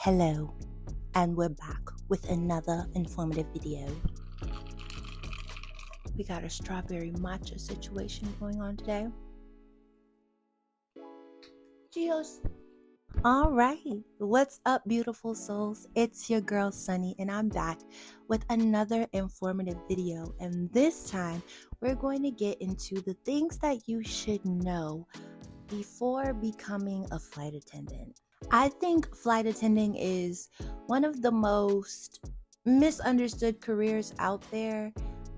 Hello, and we're back with another informative video. We got a strawberry matcha situation going on today. Cheers. All right, what's up, beautiful souls? It's your girl Sunny, and I'm back with another informative video. And this time, we're going to get into the things that you should know before becoming a flight attendant. I think flight attending is one of the most misunderstood careers out there.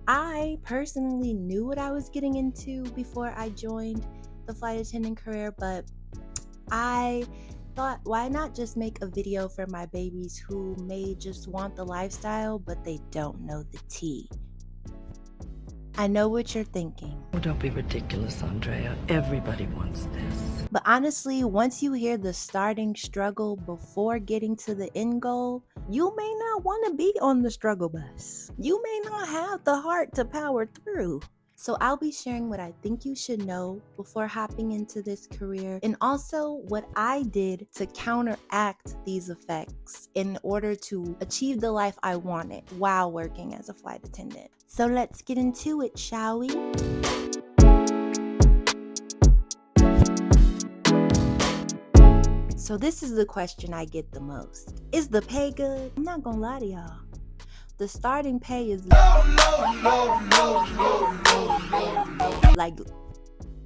I personally knew what I was getting into before I joined the flight attendant career, but I thought, why not just make a video for my babies who may just want the lifestyle, but they don't know the tea? I know what you're thinking. Oh, don't be ridiculous, Andrea. Everybody wants this. But honestly, once you hear the starting struggle before getting to the end goal, you may not want to be on the struggle bus. You may not have the heart to power through. So I'll be sharing what I think you should know before hopping into this career, and also what I did to counteract these effects in order to achieve the life I wanted while working as a flight attendant. So let's get into it, shall we? So this is the question I get the most. Is the pay good? I'm not gonna lie to y'all. The starting pay is like,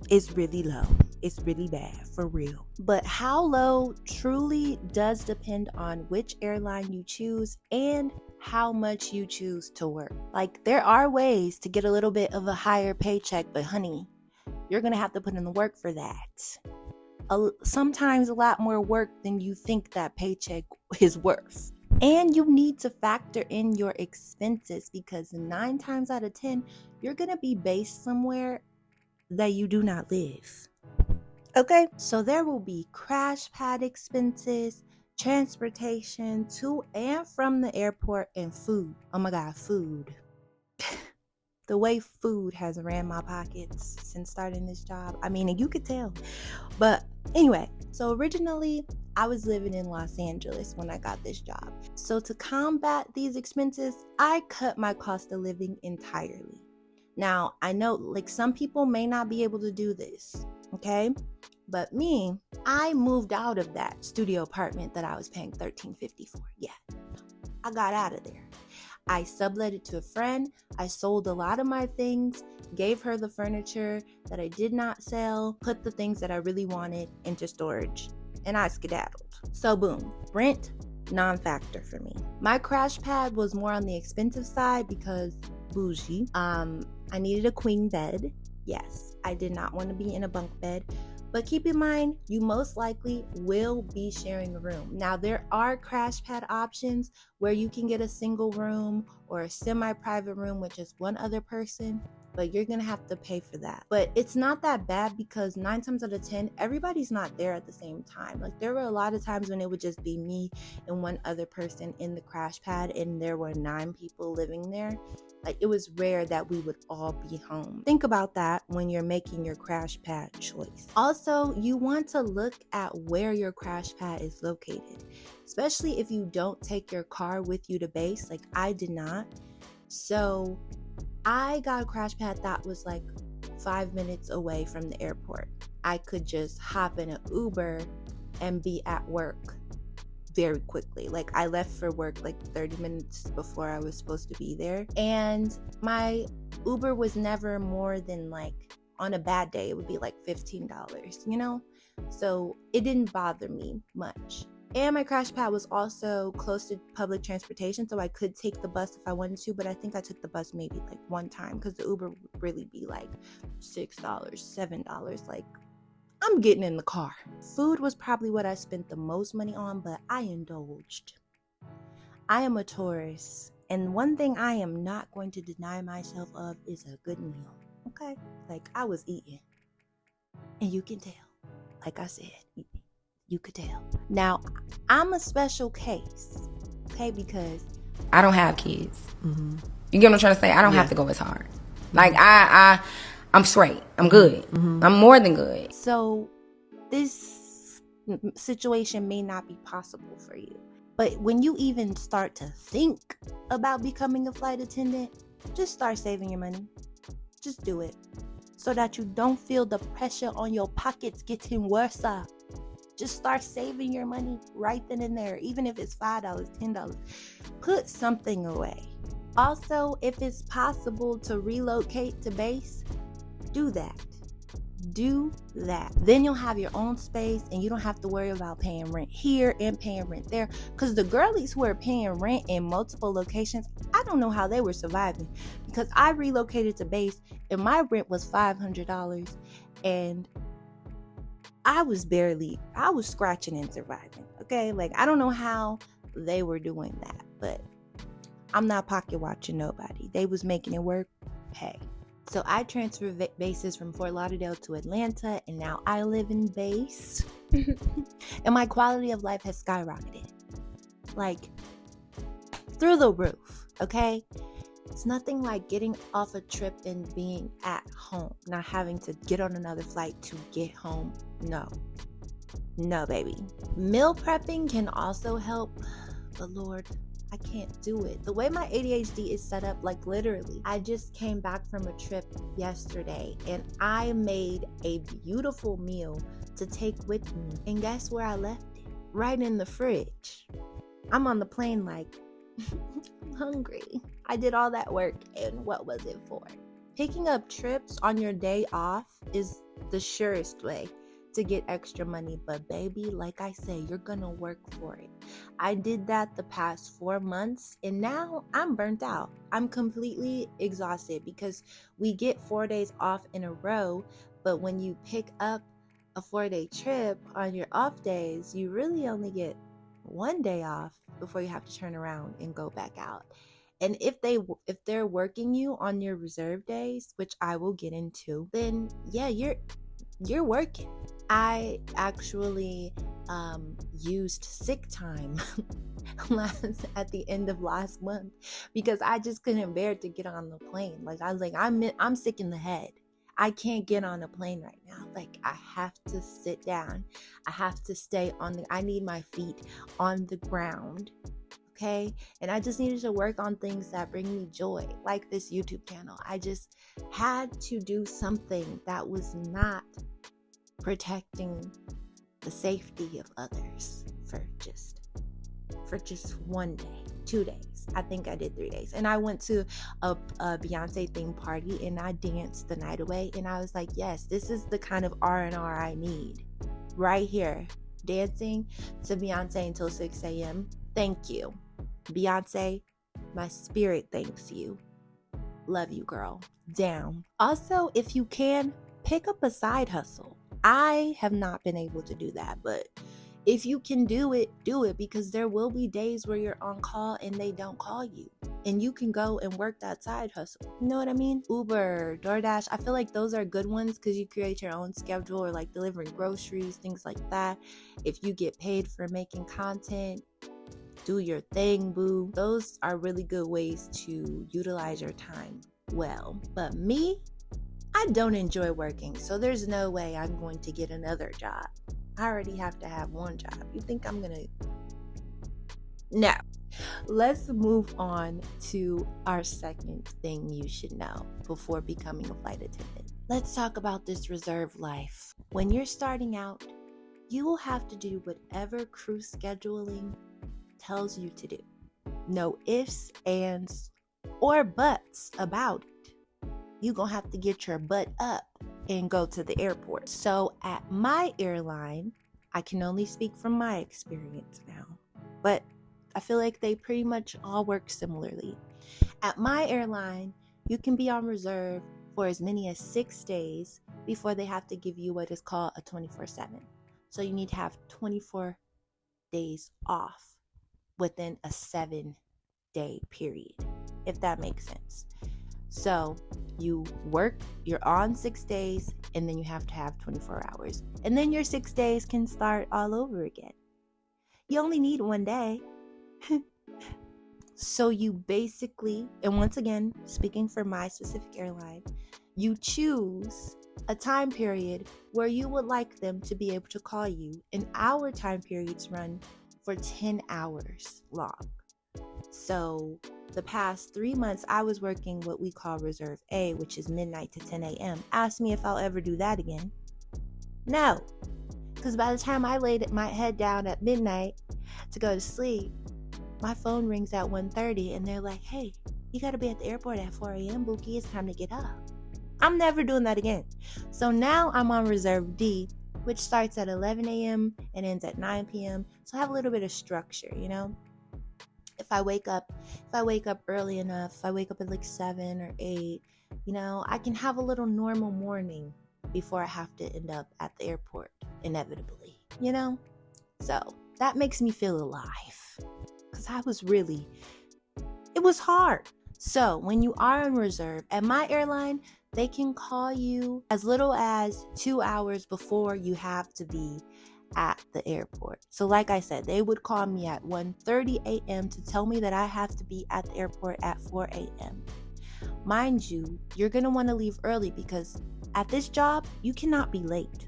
it's really low. It's really bad, for real. But how low truly does depend on which airline you choose and how much you choose to work. Like, there are ways to get a little bit of a higher paycheck, but honey, you're gonna have to put in the work for that. Sometimes a lot more work than you think that paycheck is worth. And you need to factor in your expenses, because 9 times out of 10, you're going to be based somewhere that you do not live. Okay? So there will be crash pad expenses, transportation to and from the airport, and food. Oh my God, food. The way food has ran my pockets since starting this job. I mean, and you could tell. But anyway, so originally I was living in Los Angeles when I got this job. So to combat these expenses, I cut my cost of living entirely. Now, I know like some people may not be able to do this, okay? But me, I moved out of that studio apartment that I was paying $13.50 for. Yeah, I got out of there. I sublet it to a friend. I sold a lot of my things, gave her the furniture that I did not sell, put the things that I really wanted into storage, and I skedaddled. So boom, rent, non-factor for me. My crash pad was more on the expensive side because bougie. I needed a queen bed. Yes, I did not want to be in a bunk bed. But keep in mind, you most likely will be sharing a room. Now, there are crash pad options where you can get a single room or a semi-private room with just one other person, but you're gonna have to pay for that. But it's not that bad because 9 times out of 10, everybody's not there at the same time. Like, there were a lot of times when it would just be me and one other person in the crash pad, and there were 9 people living there. Like, it was rare that we would all be home. Think about that when you're making your crash pad choice. Also, you want to look at where your crash pad is located, especially if you don't take your car with you to base, like I did not. So I got a crash pad that was like 5 minutes away from the airport. I could just hop in an Uber and be at work very quickly. Like, I left for work like 30 minutes before I was supposed to be there, and my Uber was never more than, like, on a bad day it would be like $15, you know? So it didn't bother me much. And my crash pad was also close to public transportation, so I could take the bus if I wanted to, but I think I took the bus maybe like one time because the Uber would really be like $6, $7. Like, I'm getting in the car. Food was probably what I spent the most money on, but I indulged. I am a tourist, and one thing I am not going to deny myself of is a good meal, okay? Like, I was eating, and you can tell. Like I said, you could tell. Now, I'm a special case, okay? Because I don't have kids. Mm-hmm. You get what I'm trying to say? I don't have to go as hard. Like, I'm straight. I'm good. Mm-hmm. I'm more than good. So this situation may not be possible for you. But when you even start to think about becoming a flight attendant, just start saving your money. Just do it so that you don't feel the pressure on your pockets getting worse. Just start saving your money right then and there, even if it's $5, $10. Put something away. Also, if it's possible to relocate to base, do that. Do that. Then you'll have your own space and you don't have to worry about paying rent here and paying rent there. Because the girlies who are paying rent in multiple locations, I don't know how they were surviving. Because I relocated to base and my rent was $500 and I was scratching and surviving. Okay, like I don't know how they were doing that, but I'm not pocket watching nobody. They was making it work. Hey. So I transferred bases from Fort Lauderdale to Atlanta, and now I live in base. And my quality of life has skyrocketed. Like, through the roof, okay? It's nothing like getting off a trip and being at home, not having to get on another flight to get home. No, baby. Meal prepping can also help, but Lord, I can't do it. The way my ADHD is set up, like literally, I just came back from a trip yesterday and I made a beautiful meal to take with me. And guess where I left it? Right in the fridge. I'm on the plane like, I'm hungry. I did all that work and what was it for? Picking up trips on your day off is the surest way to get extra money, but baby, like I say, you're gonna work for it. I did that the past 4 months and now I'm burnt out. I'm completely exhausted because we get 4 days off in a row, but when you pick up a 4-day trip on your off days, you really only get 1 day off before you have to turn around and go back out. And if they're working you on your reserve days, which I will get into, then yeah, you're working. I actually used sick time at the end of last month because I just couldn't bear to get on the plane. Like I was like, I'm sick in the head. I can't get on a plane right now. Like I have to sit down. I have to stay I need my feet on the ground. Okay. And I just needed to work on things that bring me joy, like this YouTube channel. I just had to do something that was not protecting the safety of others for just 1 day, 2 days. I think I did 3 days. And I went to a Beyonce theme party and I danced the night away. And I was like, yes, this is the kind of R&R I need right here. Dancing to Beyonce until 6 a.m. Thank you. Beyonce, my spirit thanks you. Love you, girl. Down. Also, if you can, pick up a side hustle. I have not been able to do that, but if you can do it because there will be days where you're on call and they don't call you and you can go and work that side hustle. You know what I mean? Uber, DoorDash, I feel like those are good ones because you create your own schedule or like delivering groceries, things like that. If you get paid for making content, do your thing, boo. Those are really good ways to utilize your time well. But me, I don't enjoy working, so there's no way I'm going to get another job. I already have to have one job. You think I'm gonna? No. Let's move on to our second thing you should know before becoming a flight attendant. Let's talk about this reserve life. When you're starting out, you will have to do whatever crew scheduling tells you to do. No ifs, ands, or buts about it. You're going to have to get your butt up and go to the airport. So at my airline, I can only speak from my experience now, but I feel like they pretty much all work similarly. At my airline, you can be on reserve for as many as 6 days before they have to give you what is called a 24/7. So you need to have 24 days off within a 7-day period, if that makes sense. So you work, you're on 6 days, and then you have to have 24 hours. And then your 6 days can start all over again. You only need 1 day. So you basically, and once again, speaking for my specific airline, you choose a time period where you would like them to be able to call you. And our time periods run for 10 hours long. So the past 3 months, I was working what we call Reserve A, which is midnight to 10 a.m. Ask me if I'll ever do that again. No, because by the time I laid my head down at midnight to go to sleep, my phone rings at 1:30 and they're like, hey, you got to be at the airport at 4 a.m., Bookie. It's time to get up. I'm never doing that again. So now I'm on Reserve D, which starts at 11 a.m. and ends at 9 p.m. So I have a little bit of structure, you know? If I wake up early enough, if I wake up at like 7 or 8, you know, I can have a little normal morning before I have to end up at the airport, inevitably, you know? So that makes me feel alive, because it was hard. So when you are on reserve, at my airline, they can call you as little as 2 hours before you have to be at the airport. So like I said, they would call me at 1:30 a.m. to tell me that I have to be at the airport at 4 a.m. Mind you, you're going to want to leave early, because at this job, you cannot be late.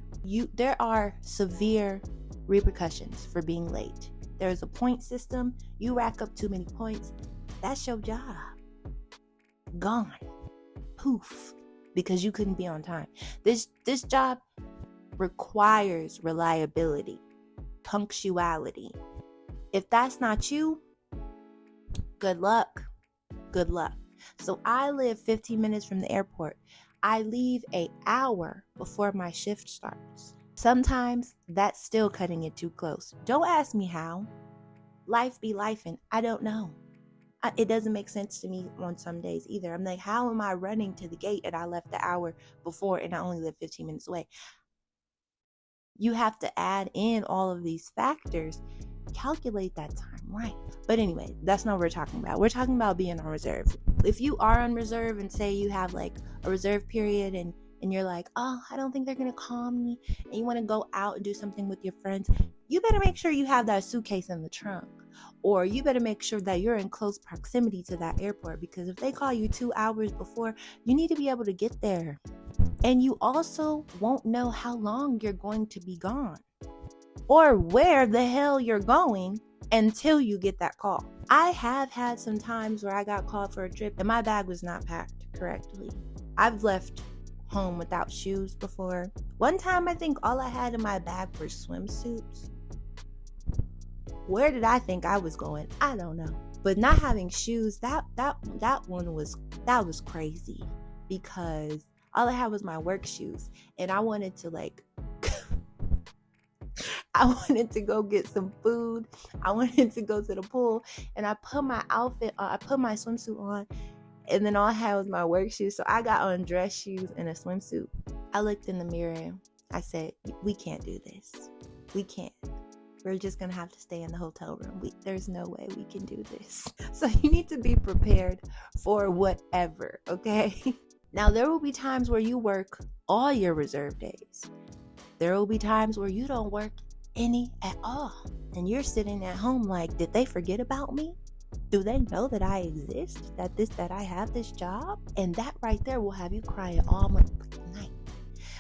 There are severe repercussions for being late. There's a point system. You rack up too many points, that's your job. Gone. Poof. Because you couldn't be on time. This job requires reliability, punctuality. If that's not you, good luck. Good luck. So I live 15 minutes from the airport. I leave an hour before my shift starts. Sometimes that's still cutting it too close. Don't ask me how. Life be lifing. I don't know. It doesn't make sense to me on some days either. I'm like, how am I running to the gate and I left the hour before and I only live 15 minutes away? You have to add in all of these factors, calculate that time right. But anyway, that's not what we're talking about. We're talking about being on reserve. If you are on reserve and say you have like a reserve period and you're like, oh, I don't think they're going to call me, and you want to go out and do something with your friends, you better make sure you have that suitcase in the trunk. Or you better make sure that you're in close proximity to that airport, because if they call you 2 hours before, you need to be able to get there. And you also won't know how long you're going to be gone or where the hell you're going until you get that call. I have had some times where I got called for a trip and my bag was not packed correctly. I've left home without shoes before. One time, I think all I had in my bag were swimsuits. Where did I think I was going? I don't know. But not having shoes, that one was crazy, because all I had was my work shoes, and I wanted to I wanted to go get some food. I wanted to go to the pool, and I put my outfit on, I put my swimsuit on, and then all I had was my work shoes. So I got on dress shoes and a swimsuit. I looked in the mirror. I said, we can't do this. We can't. We're just going to have to stay in the hotel room. There's no way we can do this. So you need to be prepared for whatever, okay? Now, there will be times where you work all your reserve days. There will be times where you don't work any at all. And you're sitting at home like, did they forget about me? Do they know that I exist? That I have this job? And that right there will have you crying all night.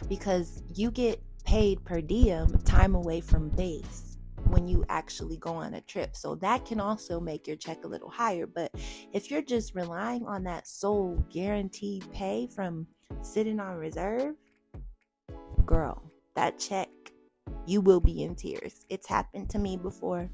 Because you get paid per diem, time away from base, when you actually go on a trip. So that can also make your check a little higher. But if you're just relying on that sole guaranteed pay from sitting on reserve, girl, that check, you will be in tears. It's happened to me before,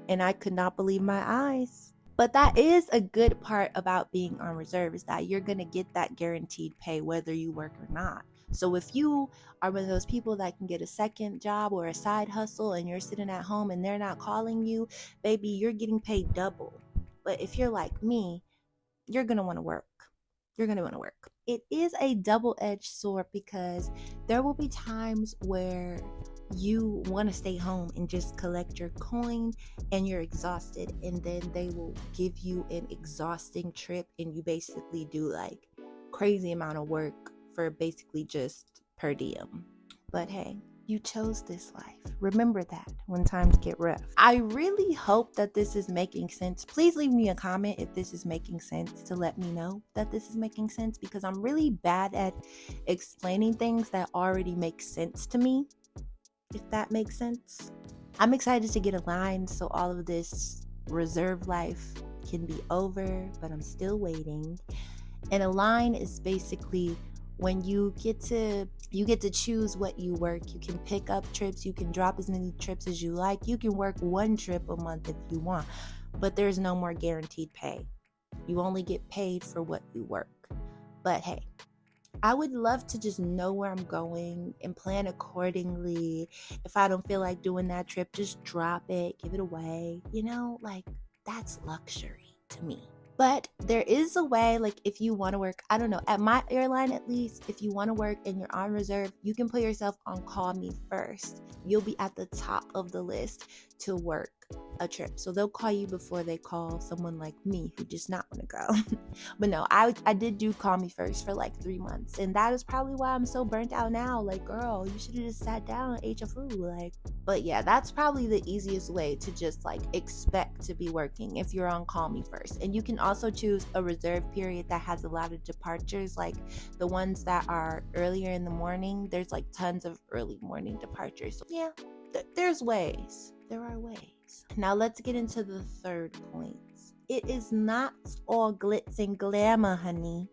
and I could not believe my eyes. But that is a good part about being on reserve, is that you're going to get that guaranteed pay whether you work or not. So if you are one of those people that can get a second job or a side hustle and you're sitting at home and they're not calling you, baby, you're getting paid double. But if you're like me, you're going to want to work. You're going to want to work. It is a double-edged sword, because there will be times where you want to stay home and just collect your coin and you're exhausted, and then they will give you an exhausting trip and you basically do like crazy amount of work for basically just per diem. But hey, you chose this life. Remember that when times get rough. I really hope that this is making sense. Please leave me a comment if this is making sense, to let me know that this is making sense, because I'm really bad at explaining things that already make sense to me, if that makes sense. I'm excited to get aligned so all of this reserve life can be over, but I'm still waiting. And align is basically when you get to choose what you work. You can pick up trips, you can drop as many trips as you like. You can work one trip a month if you want, but there's no more guaranteed pay. You only get paid for what you work. But hey, I would love to just know where I'm going and plan accordingly. If I don't feel like doing that trip, just drop it, give it away. Like that's luxury to me. But there is a way, like if you want to work, I don't know, at my airline at least, if you want to work and you're on reserve, you can put yourself on call me first. You'll be at the top of the list to work a trip. So they'll call you before they call someone like me who does not want to go. But no, I did do call me first for like 3 months. And that is probably why I'm so burnt out now. Like, girl, you should have just sat down and ate your food. But yeah, that's probably the easiest way to just like expect to be working if you're on call me first. And you can also choose a reserve period that has a lot of departures, like the ones that are earlier in the morning. There's like tons of early morning departures. So yeah, there's ways. There are ways. Now let's get into the third point. It is not all glitz and glamour, honey.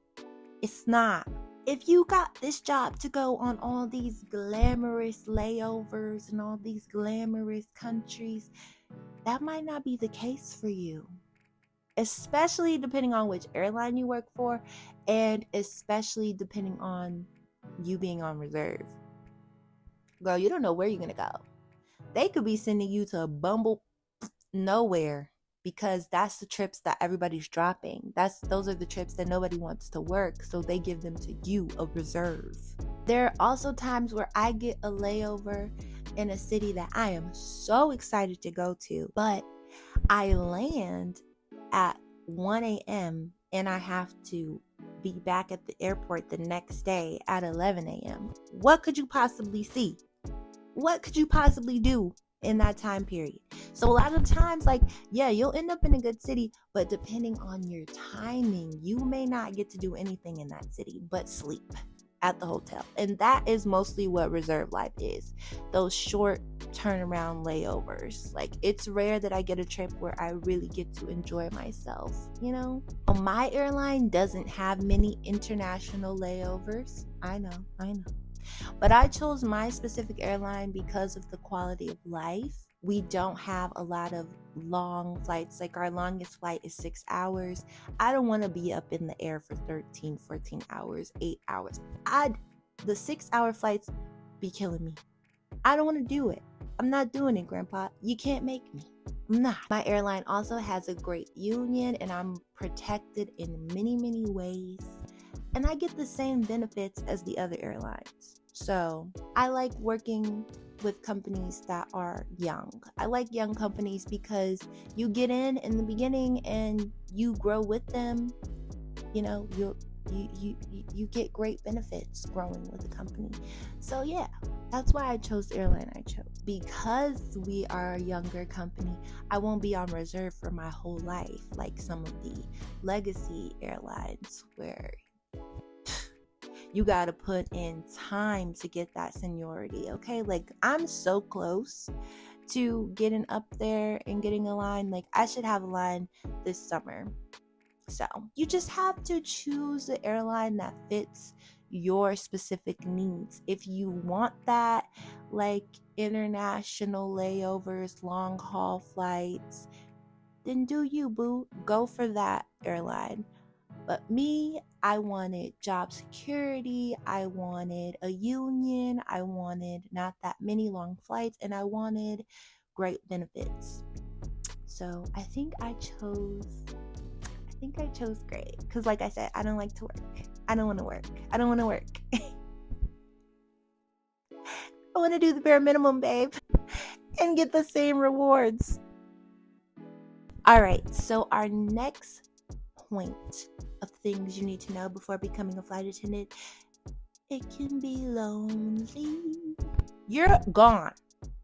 It's not. If you got this job to go on all these glamorous layovers and all these glamorous countries, that might not be the case for you. Especially depending on which airline you work for, and especially depending on you being on reserve. Girl, you don't know where you're going to go. They could be sending you to Bumble nowhere, because that's the trips that everybody's dropping. Those are the trips that nobody wants to work, so they give them to you, a reserve. There are also times where I get a layover in a city that I am so excited to go to, but I land at 1 a.m. and I have to be back at the airport the next day at 11 a.m. What could you possibly see? What could you possibly do in that time period? So a lot of times, like, yeah, you'll end up in a good city, but depending on your timing, you may not get to do anything in that city but sleep at the hotel. And that is mostly what reserve life is. Those short turnaround layovers. Like, it's rare that I get a trip where I really get to enjoy myself, My airline doesn't have many international layovers. I know. But I chose my specific airline because of the quality of life. We don't have a lot of long flights. Like, our longest flight is 6 hours. I don't want to be up in the air for 13, 14 hours, 8 hours. The 6-hour flights be killing me. I don't want to do it. I'm not doing it, Grandpa. You can't make me. I'm not. My airline also has a great union, and I'm protected in many, many ways. And I get the same benefits as the other airlines. So I like working with companies that are young. I like young companies because you get in the beginning and you grow with them. You get great benefits growing with the company. So yeah, that's why I chose the airline I chose. Because we are a younger company, I won't be on reserve for my whole life like some of the legacy airlines where you gotta put in time to get that seniority, okay? Like, I'm so close to getting up there and getting a line. Like, I should have a line this summer. So you just have to choose the airline that fits your specific needs. If you want that, like international layovers, long haul flights, then do you, boo. Go for that airline. But me, I wanted job security, I wanted a union, I wanted not that many long flights, and I wanted great benefits. So I think I chose great. Because like I said, I don't like to work. I don't want to work. I want to do the bare minimum, babe, and get the same rewards. All right, so our next point of things you need to know before becoming a flight attendant: it can be lonely. You're gone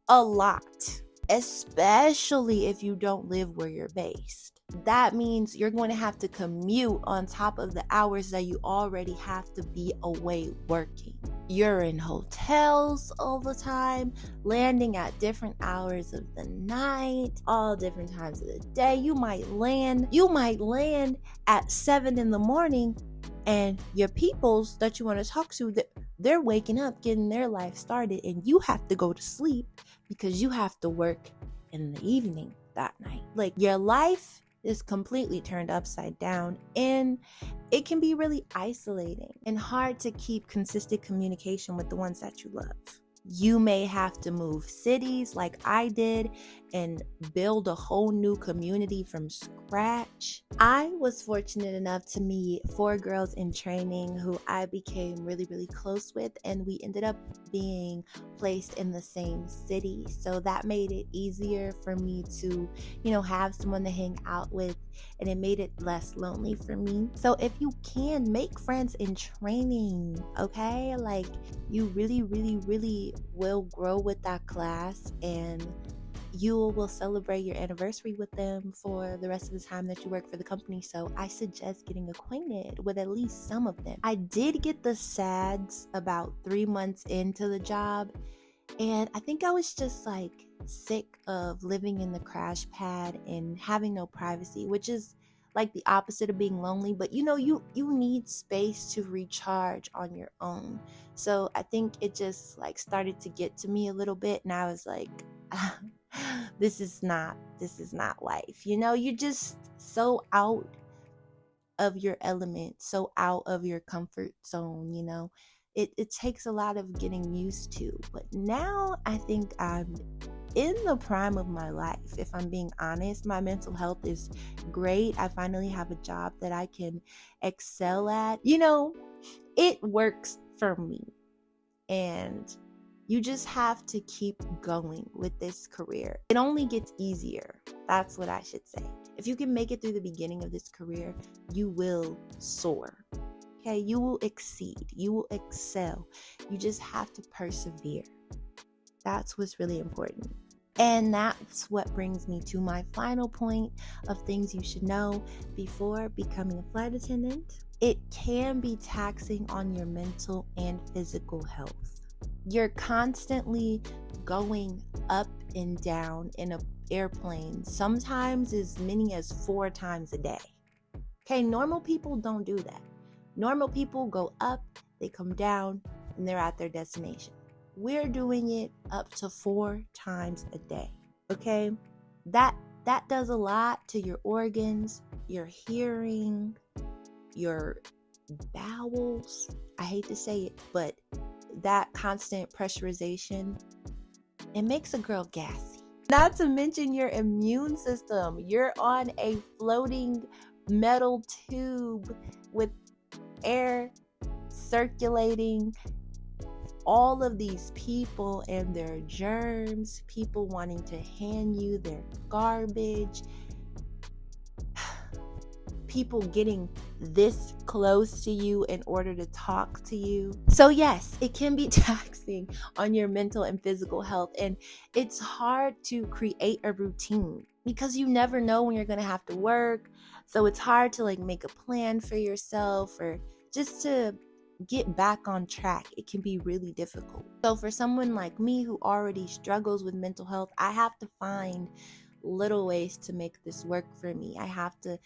a lot, especially if you don't live where you're based. That means you're going to have to commute on top of the hours that you already have to be away working. You're in hotels all the time, landing at different hours of the night, all different times of the day. You might land at 7 in the morning, and your peoples that you want to talk to, they're waking up, getting their life started, and you have to go to sleep because you have to work in the evening that night. Like, your life is completely turned upside down, and it can be really isolating and hard to keep consistent communication with the ones that you love. You may have to move cities like I did and build a whole new community from scratch. I was fortunate enough to meet 4 girls in training who I became really, really close with, and we ended up being placed in the same city. So that made it easier for me to, have someone to hang out with, and it made it less lonely for me. So if you can, make friends in training, okay? Like, you really, really, really will grow with that class, and you will celebrate your anniversary with them for the rest of the time that you work for the company. So I suggest getting acquainted with at least some of them. I did get the SADS about 3 months into the job, and I think I was just like sick of living in the crash pad and having no privacy, which is like the opposite of being lonely. But you need space to recharge on your own. So I think it just like started to get to me a little bit, and I was like, this is not life. You're just so out of your element, so out of your comfort zone. It takes a lot of getting used to. But now I think I'm in the prime of my life. If I'm being honest, my mental health is great. I finally have a job that I can excel at. It works for me. And you just have to keep going with this career. It only gets easier. That's what I should say. If you can make it through the beginning of this career, you will soar. Okay, you will exceed. You will excel. You just have to persevere. That's what's really important. And that's what brings me to my final point of things you should know before becoming a flight attendant. It can be taxing on your mental and physical health. You're constantly going up and down in an airplane, sometimes as many as 4 times a day. Okay, normal people don't do that. Normal people go up, they come down, and they're at their destination. We're doing it up to 4 times a day. Okay? That does a lot to your organs, your hearing, your bowels. I hate to say it, but that constant pressurization, it makes a girl gassy. Not to mention your immune system. You're on a floating metal tube with air circulating. All of these people and their germs, people wanting to hand you their garbage, people getting this close to you in order to talk to you. So yes, it can be taxing on your mental and physical health, and it's hard to create a routine because you never know when you're going to have to work. So it's hard to like make a plan for yourself or just to get back on track. It can be really difficult. So for someone like me who already struggles with mental health, I have to find little ways to make this work for me. I have to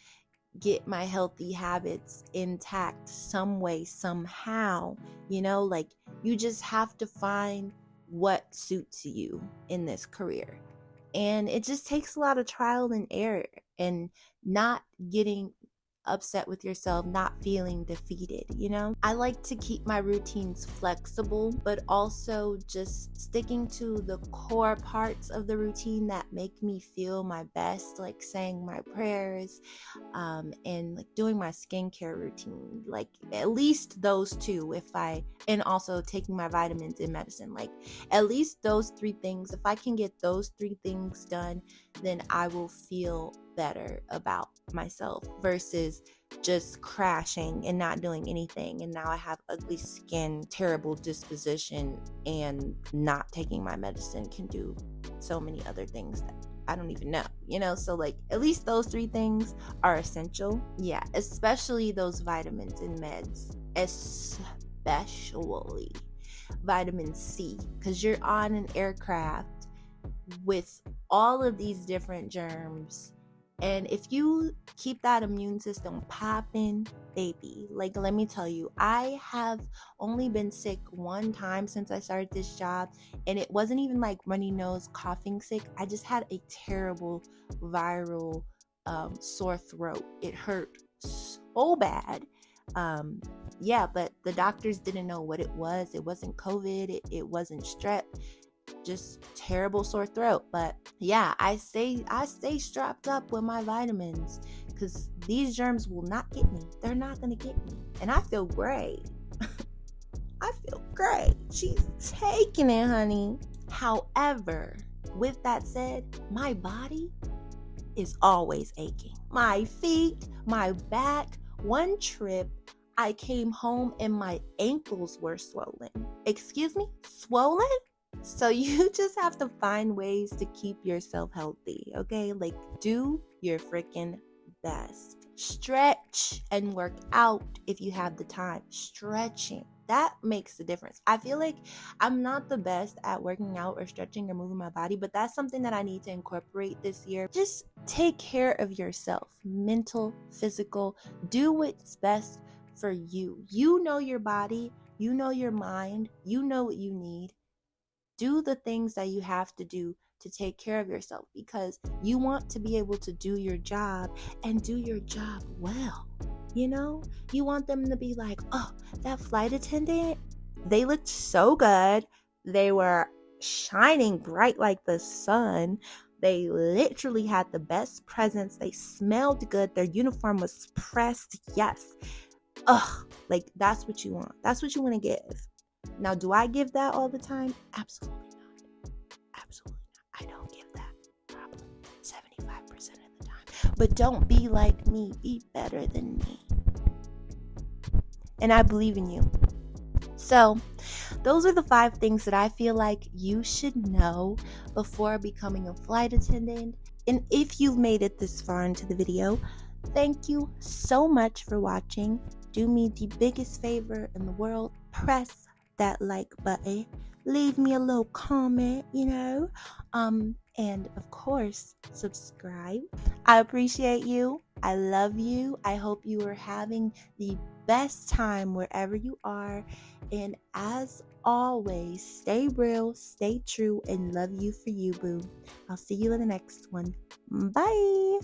get my healthy habits intact some way, somehow. Like, you just have to find what suits you in this career. And it just takes a lot of trial and error and not getting upset with yourself, not feeling defeated. I like to keep my routines flexible, but also just sticking to the core parts of the routine that make me feel my best, like saying my prayers, and like doing my skincare routine, like at least those 2. And also taking my vitamins and medicine, like at least those 3 things. If I can get those 3 things done, then I will feel better about myself versus just crashing and not doing anything, and now I have ugly skin, terrible disposition, and not taking my medicine can do so many other things that I don't even know, so like at least those 3 things are essential. Yeah, especially those vitamins and meds, especially vitamin C, because you're on an aircraft with all of these different germs. And if you keep that immune system popping, baby, like let me tell you, I have only been sick 1 time since I started this job, and it wasn't even like runny nose, coughing sick. I just had a terrible viral sore throat. It hurt so bad. Yeah, but the doctors didn't know what it was. It wasn't COVID. It wasn't strep. Just terrible sore throat. But yeah, I stay strapped up with my vitamins, because these germs will not get me. They're not gonna get me, and I feel great. I feel great. She's taking it, honey. However, with that said, my body is always aching. My feet, my back. One trip, I came home and my ankles were swollen. Excuse me? Swollen? So you just have to find ways to keep yourself healthy, okay? Like, do your freaking best. Stretch and work out if you have the time. Stretching, that makes a difference. I feel like I'm not the best at working out or stretching or moving my body, but that's something that I need to incorporate this year. Just take care of yourself, mental, physical. Do what's best for you. You know your body, you know your mind, you know what you need. Do the things that you have to do to take care of yourself, because you want to be able to do your job and do your job well. You want them to be like, oh, that flight attendant, they looked so good. They were shining bright like the sun. They literally had the best presence. They smelled good. Their uniform was pressed. Yes. Ugh, like that's what you want. That's what you want to give. Now, do I give that all the time? Absolutely not. Absolutely not. I don't give that probably 75% of the time. But don't be like me. Be better than me. And I believe in you. So, those are the 5 things that I feel like you should know before becoming a flight attendant. And if you've made it this far into the video, thank you so much for watching. Do me the biggest favor in the world. Press that like button, leave me a little comment, and of course subscribe. I appreciate you. I love you. I hope you are having the best time wherever you are, and as always, stay real, stay true, and love you for you, boo. I'll see you in the next one. Bye.